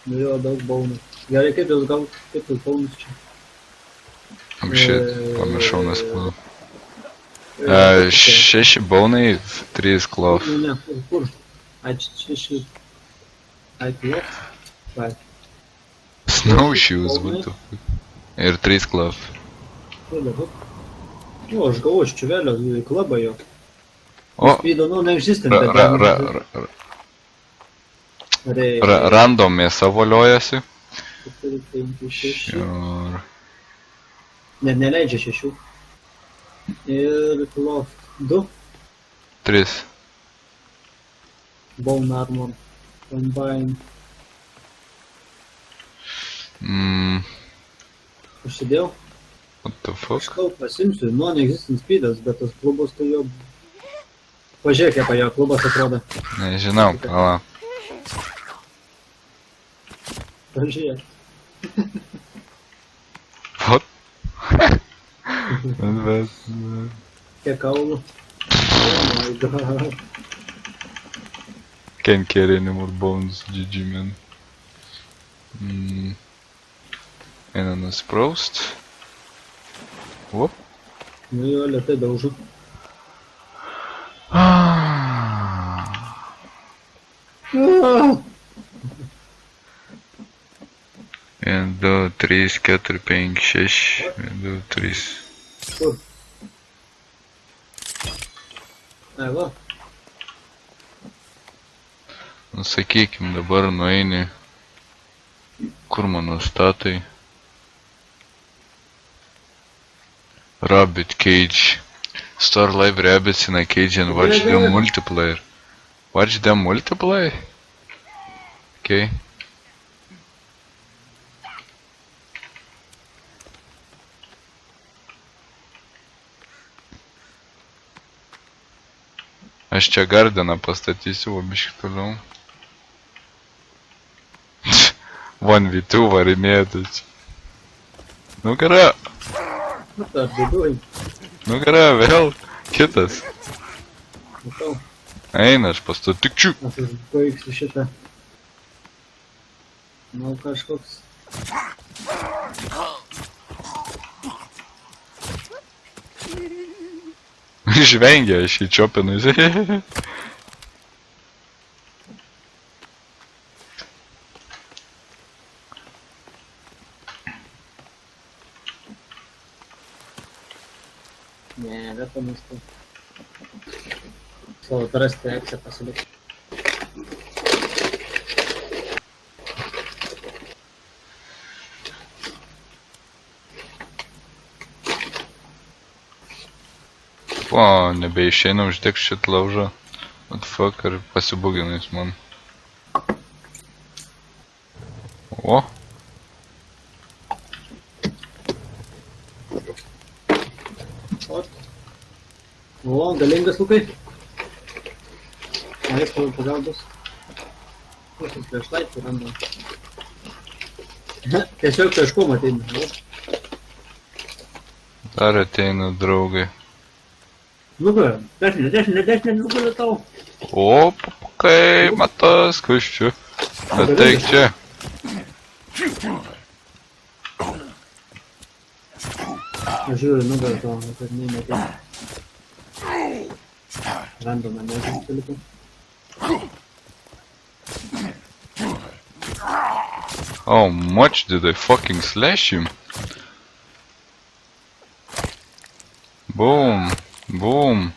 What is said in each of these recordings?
Nu jo, daug baunų. Gerai, kaip jūs gaut, kaip jūs baunus čia? Oh shit, pamiršau nespėjau. 6 baunai, 3 cloth. Ne, kur? Ai, čia šį... Ai, cloth? Ai. Snowshoes, what the fuck. Ir 3 cloth. Tai dabar. Nu, aš gavau iš čiuvelio į klubą jo. O, Spydo, nu, neexistent, bet... random mėsa voliojasi. 4, 5, 6. Sure. Net neleidžia 6. Ir cloth 2. 3. Bone armor. Combine. Užsidėjau. What the fuck? Aš kau pasimsiu, non-existent speedas, bet tas klubas tai jo... Pažiūrėk, kaip jo klubas atrodo. Nežinau, pala. Pažiūrėk. What? Kiek kaulų. Oh my god. Can't carry any more bones, GG man. Eina nuspraust. Whoop. Nu jo, lėtai daužu. Vien, 2, 3, 4, 5, 6. 1, 2, 3. Kur? Ai, va. Nu sakykim, dabar nueini. Kur mano statai? Rabbit cage. Store live rabbits in a cage and watch them multiplayer. Watch them multiply? Okay. Aš čia gardeną pastatysiu, o biškį toliau. 1v2 varinėtis. Nugara! What are they doing? Nugara, vėl kitas. Matau. Eina, aš pastatyčiu. Aš baigsiu šitą. Nu, kažkoks. Žvengia, aš jį čiopinu. Ne, vietą nustų. Savo atrasti eksę pasilikti. O, nebeišeina uždėk šit laužą. What the fuck, ar pasibugina jis man. O. O, galingas Lukai. Ai, pagalbos. Mūsų flashlight randa. Tiesiog kažkuom ateina. Dar ateina draugai. Nu ką, dešinė, nugalė tau. O, kai matas, kas čia? Ateik čia. Aš žiūriu, nugalė tau, kad neįmetė. Random amazing dalyką. How much did I fucking slash him? Boom. Boom.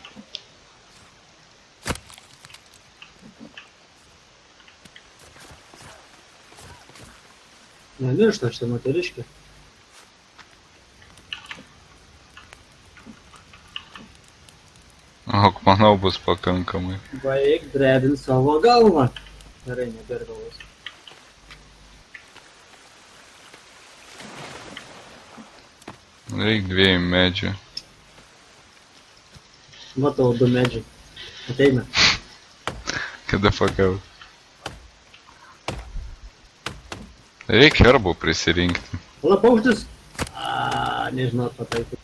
Nemiršta šitą moteriškę. Ok, manau bus pakankamai. Baig drebint savo galvą. Gerai, nebėr galvos. Reik 2 medžių. Matau 2 medžiai. Ateina. Kada fuck out. Reik herbų prisirinkti. Pala paukštis? Nežinau, pataikų.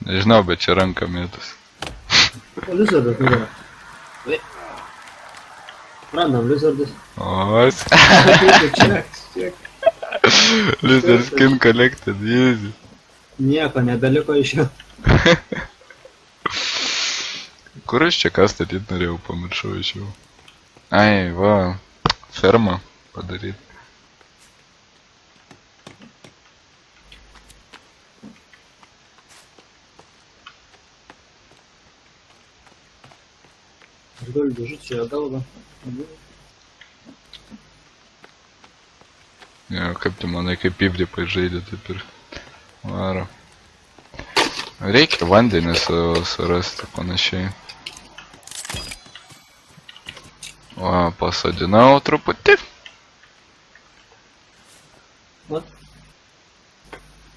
Nežinau, bet čia ranka mėtas. Lizardas nugarą. Random lizardus. O, Check. lizard skin collected, easy. Nieko nebeliko iš jo. Kur aš čia ką statyt norėjau, pamiršau iš jau. Ai, va, fermą padaryt. Aš galiu dėžut čia jo galvą. Jo, kaip tu manai, kaip pivdį žaidė, taip ir varo. Reikia vandenį surasti panašiai. O, pasodinau truputį. What?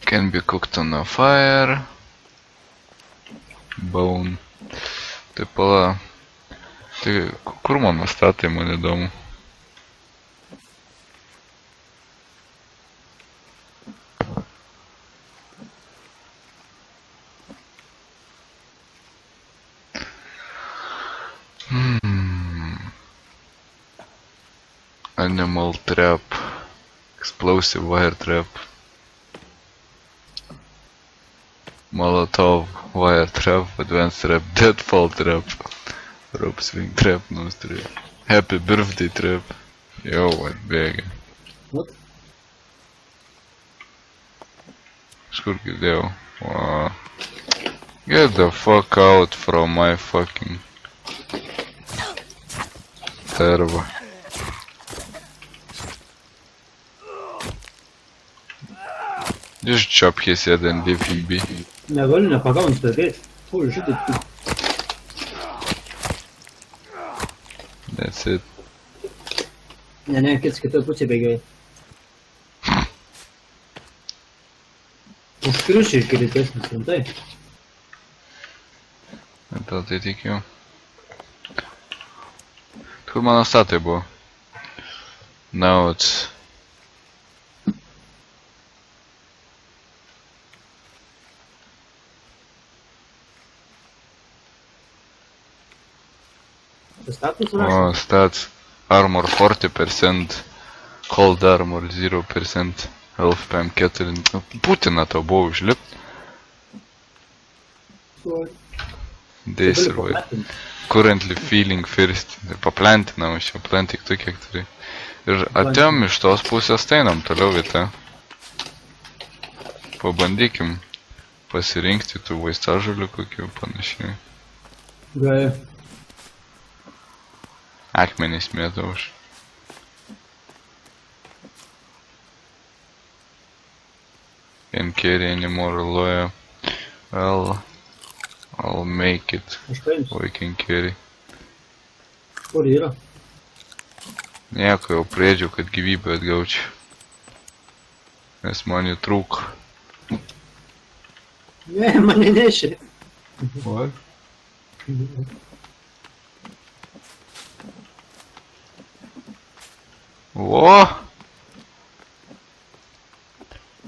Can be cooked on a fire. Bone. Tai pala. Tai kur mano statai, man įdomu. Animal trap. Explosive wire trap. Molotov wire trap. Advanced trap. Deadfall trap. Rope swing trap. Nose trap. Happy birthday trap. Jau, atbėgė. What? Kažkur girdėjau. Wow. Get the fuck out from my fucking turbo. Just chop his head and leave him be. Negaliu nepagaunti stabėti. Ui, žudai. That's it. Ne, kits kitoj pusė bėgiai. Už kriušį išgirėtesnis, rimtai. Gal tai tikiu. Kur mano statai buvo? Now it's... Status O, rašo? stats. Armor 40%, cold armor 0%, health PM4. Būtina to buvo užlipti. They survive. Currently feeling first. Paplentinam iš čia, plantik tu kiek turi. Ir atėjom iš tos pusės, tai einam toliau vietą. Pabandykim pasirinkti tų vaistažolių kokių panašiai. Gai. Akmenys mėtau už. Can't carry anymore alloy. Well, I'll make it. Aš paimsiu. We can carry. Kur yra? Nieko, jau priedžiau, kad gyvybę atgaučiau. Nes man jų trūko. Ne, mane nešė. What? Whoa!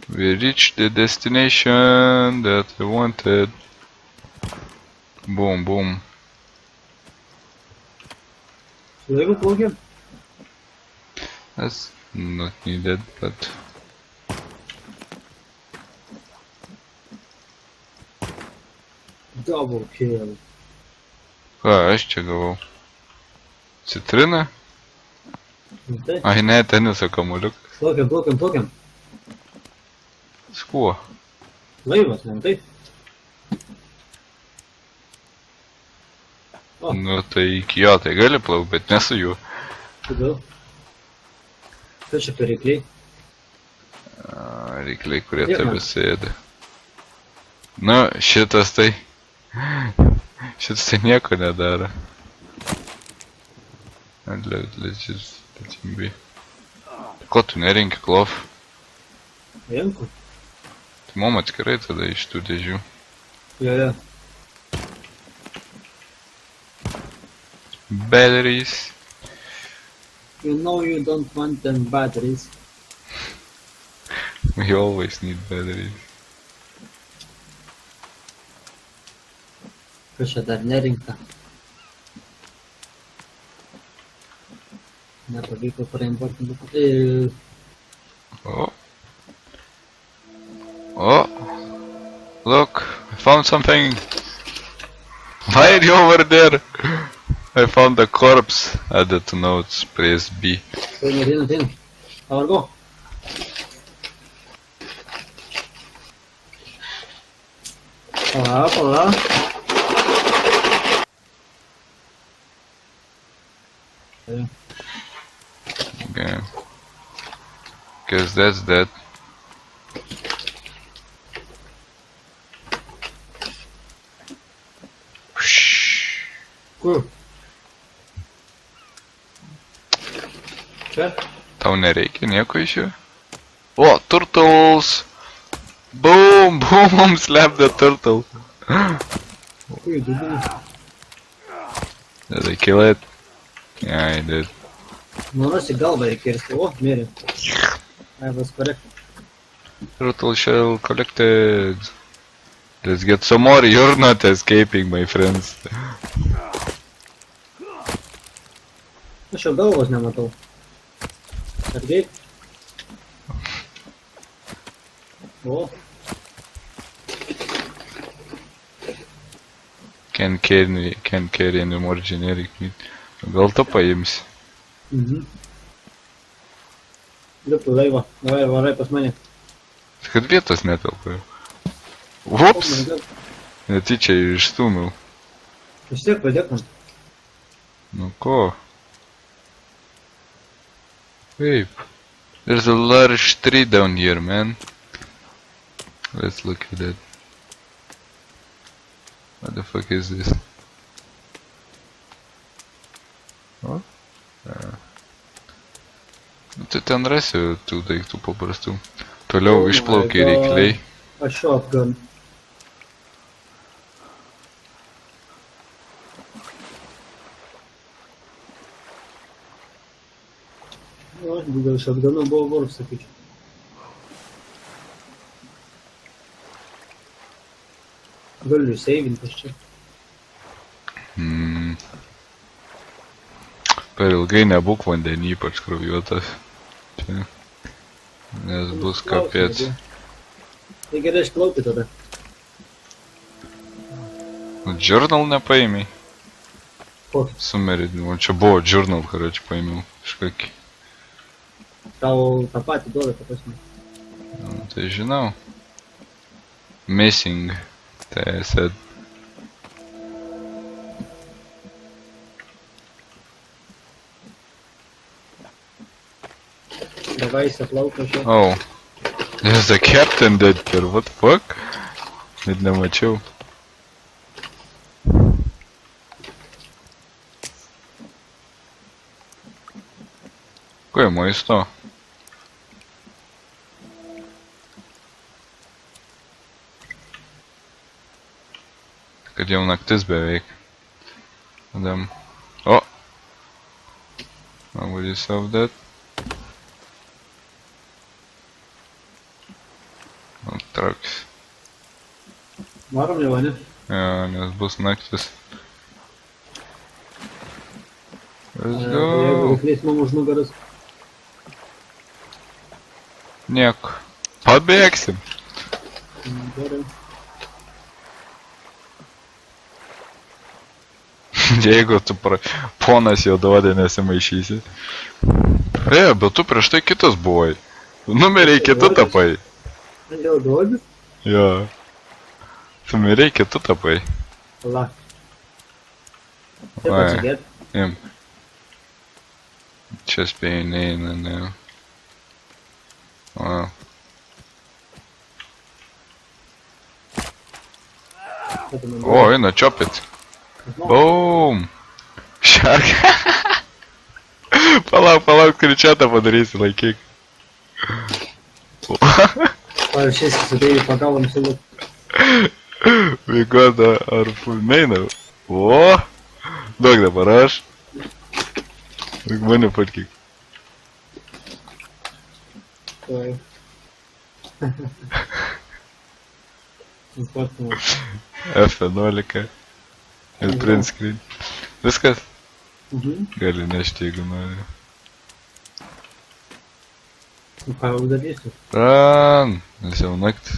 We reached the destination that I wanted. Boom, boom. Su laivu plaukiam? That's not needed, but... Double kill. Ką aš čia gavau? Citriną? Tai. Ai ne, teniso kamuoliukas. Plaukiam. Su kuo? Laivas, man taip. O. Nu tai iki jo tai gali plauk, bet ne su juo. Kodėl? Kas čia per reikliai? Reikliai, kurie Kiek tave man? sėdi. Nu, šitas tai... Šitas tai nieko nedaro. Let's just let him be. Ko tu nerinki klof? Renku? Tai mum atskirai tada iš tų dėžių. Jo. Batteries. You know you don't want them batteries. We always need batteries. Kas čia dar nerinkta? Nepavyko pareimportinti. Oh. Oh. Look, I found something. Why are you over there? I found a corpse. Added to notes, press B. Ateina. Pavargo. Pala. Okay. Guess that's that. Kur? Čia? Tau nereikia nieko iš jų? O, turtles! Boom! Boom! Slap the turtle! Ui, dubinė. Did I kill it? Yeah, I did. Manosi galvą reikia kirsti. O, mėrė. I was correct. Turtle shell collected. Let's get some more. You're not escaping, my friends. Aš jau galvos nematau. Atgeit. O. Can't carry any more generic meat. Gal to paimsi? Lipu laivą. Davai, varai pas mane. Kad vietos netelpa. Ups! Netyčia išstūmiau. Vis tiek padėk man. Nu ko? Taip. There's a large tree down here, man. Let's look at that. What the fuck is this? O? Tu ten rasi tų daiktų paprastų. Toliau išplaukia reikliai. A shotgun. O, dėl shotguno buvo vorus, sakyčiau. Galiu seivintis čia. Per ilgai nebūk vandenį, ypač kraujuotas. Čia. Nes bus kapėts. Tai gerai išplauki tada. Journal nepaėmiai. Kokį? Sumeridimo. Čia buvo journal, karoči, paėmiau. Kažkokį. Tau tą patį duoda, ta prasme. Tai žinau. Missing. Tai I said. Davai įsiplauka čia. Oh. There's a captain dead here. What the fuck? Net nemačiau. Ko je maisto? Kad jau naktis beveik. Adam. O! Nobody saw that. Trauks. Varom jau, ne? Jo, nes bus naktis. Let's Jeigu go. reikliais man už nugaras. Nieko. Pabėgsim. Gerai. Jeigu tu ponas jo duodė nesimaišysi. Bet tu prieš tai kitas buvai. Numeriai kitu tapai. Dėl duodis? Jo. Numeriai kitu tapai. La. Taip Oi. atsigėt. Im. Čia spėjai neina, ne. O. O, eina čiopit. Boom! Shark. Palauk, kričiatą padarysi, laikyk. Šis sudėjai pagalom silu. We got our full main now. O! Duok dabar aš. Duok mane patkyk. Tuoj. Importinau. F11. Ir print screen. Viskas? Mhm. Gali nešti, jeigu nori. Nu ką jau darysiu? Run! Nes jau naktis.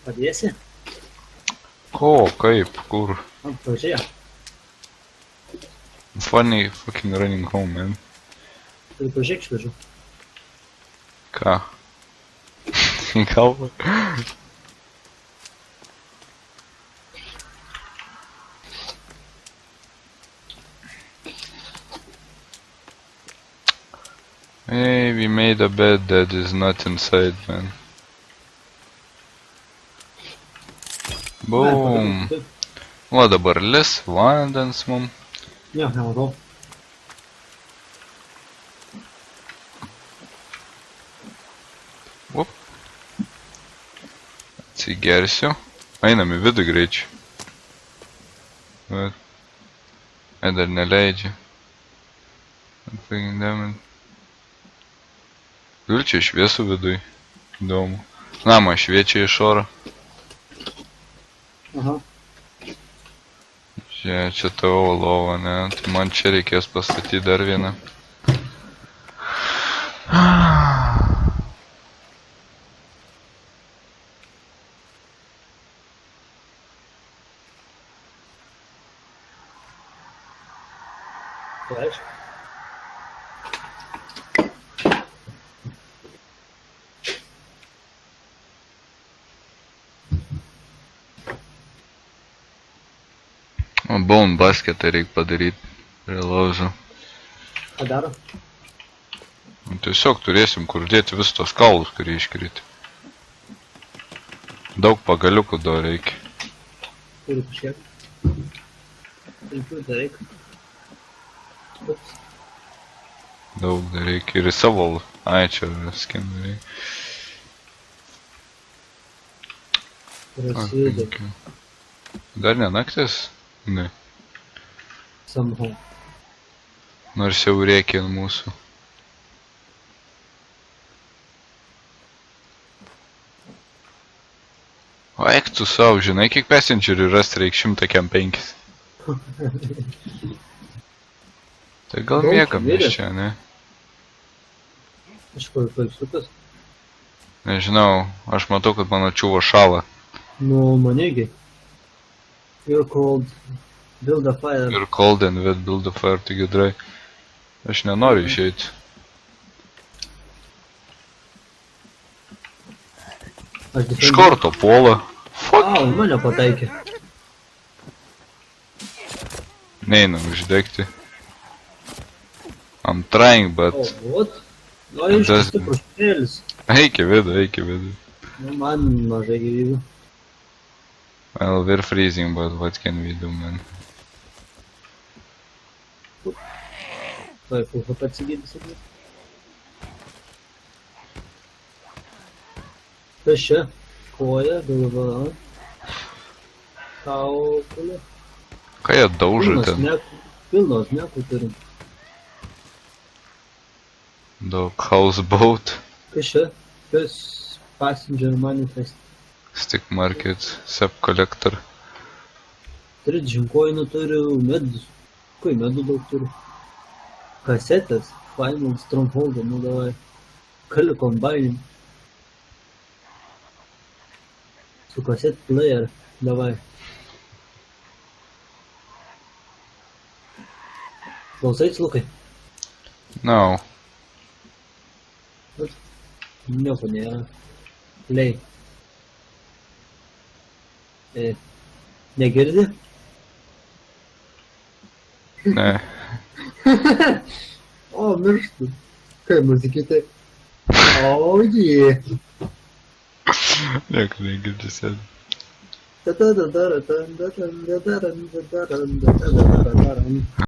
Padėsi? Ko, kaip, kur? Pažiūrėk. Funny fucking running home, man. Tai pažiūrėk švežu. Ką? Į kalbą? Hey, we made a bed that is not inside, man. Boom. O dabar lis, vandens mum. Jo, nematau. Up. Atsigersiu. Einam į vidų greičiu. Bet. Dar neleidžia. Vilčia šviesų viduj. Įdomu. Namą šviečia iš oro. Aha. Čia tavo lova, ne? Tai man čia reikės pastatyti dar vieną. Tai aišku. O bone basketą reikia padaryti prie laužo. Ką daro? Tiesiog turėsim kur dėti vis tos kaulus, kurie iškriti. Daug pagaliukų dar reikia. Turiu kažkiek. Penkių dar reikia. Ups. Daug dar reikia ir į savo... Ai, čia skin reikia. Prasideda. Dar ne naktis? Ne. Somehow. Nors jau rėkia ant mūsų. O eik tu savo, žinai, kiek passengerių rasti reik 105. Tai gal Daug miegam mes mirė. čia, ne? Iš kur pailsukas? Nežinau, aš matau, kad mano čiuvo šala. Nu, manegi. You're cold. Build a fire. Ir cold and wet build a fire together. Aš nenoriu išeiti. Aš Iš karto puola. Au, mane pataikė. Neinam uždegti. I'm trying, but... O, what? O, iš Tas- stiprus šėlis. Eik į vidų, eik į vidų. Nu, man mažai gyvybių. Well, we're freezing, but what can we do, man? Vai, full HP atsigydys ir... Kas čia? Koja, galva. Kaukulė. Ką jie daužo ten? Pilnos mekų turim. Daug houseboat, Kas čia? Kas passenger manifest. stick market, sap collector. 30 koinų turiu, medus. Kai medų daug turiu. Kasetės, Final Stronghold, nu davai. Kali combine. Su kaset player, davai. Klausais, Lukai? No. Nieko nėra. Play. Negirdi? Ne. O, mirštu. Kai muzikite? O, jie. Nieko negirdi sėdi. Da da da da da da da da da da da da da da da da da da.